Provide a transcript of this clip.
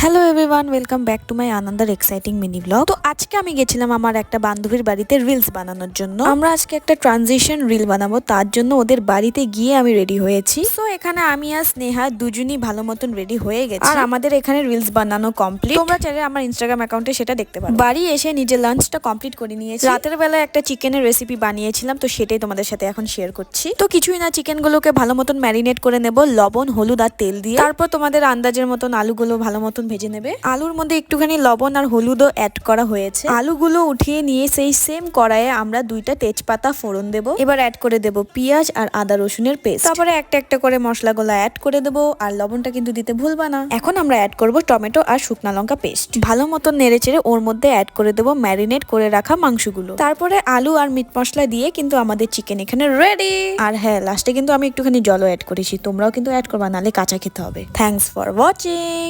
Hello everyone, welcome back to my আনন্দার exciting mini blog. তো আজকে আমি গেছিলাম আমার একটা বান্ধবীর বাড়িতে রিলস বানানোর জন্য। আমরা আজকে একটা ট্রানজিশন রিল বানাবো, তার জন্য ওদের বাড়িতে গিয়ে আমি রেডি হয়েছি। তো এখানে আমি আর স্নেহা দুজনই ভালো মতন রেডি হয়ে গেছি, আর আমাদের এখানে রিলস বানানো কমপ্লিট। তোমরা চাইলে আমার ইনস্টাগ্রাম অ্যাকাউন্টে সেটা দেখতে পারো। বাড়ি এসে নিজের লাঞ্চটা কমপ্লিট করে নিয়েছি। রাতের বেলা একটা চিকেনের রেসিপি বানিয়েছিলাম, তো সেটাই তোমাদের সাথে এখন শেয়ার করছি। তো কিছুই না, চিকেন গুলোকে ভালো মতন ম্যারিনেট করে নেব লবণ, হলুদ আর তেল দিয়ে। তারপর তোমাদের আন্দাজের মতন আলুগুলো ভালো মতন ভেজে নেবে। আলুর মধ্যে একটুখানি লবণ আর হলুদও অ্যাড করা হয়েছে। আলুগুলো উঠিয়ে নিয়ে সেই সেম কড়াইয়ে আমরা 2টা তেজপাতা ফোড়ন দেব। এবার অ্যাড করে দেব পেঁয়াজ আর আদা রসুনের পেস্ট। তারপরে একটা একটা করে মশলাগুলো অ্যাড করে দেব, আর লবণটা কিন্তু দিতে ভুলবা না। এখন আমরা অ্যাড করব টমেটো আর শুকনা লঙ্কা পেস্ট। ভালো মতন নেড়েচেড়ে ওর মধ্যে অ্যাড করে দেব ম্যারিনেট করে রাখা মাংসগুলো। তারপরে আলু আর মিট মশলা দিয়ে কিন্তু আমাদের চিকেন এখানে রেডি। আর হ্যাঁ, লাস্টে কিন্তু আমি একটুখানি জলও অ্যাড করেছি, তোমরাও কিন্তু অ্যাড করবা, নালে কাঁচা খেতে হবে। Thanks for watching.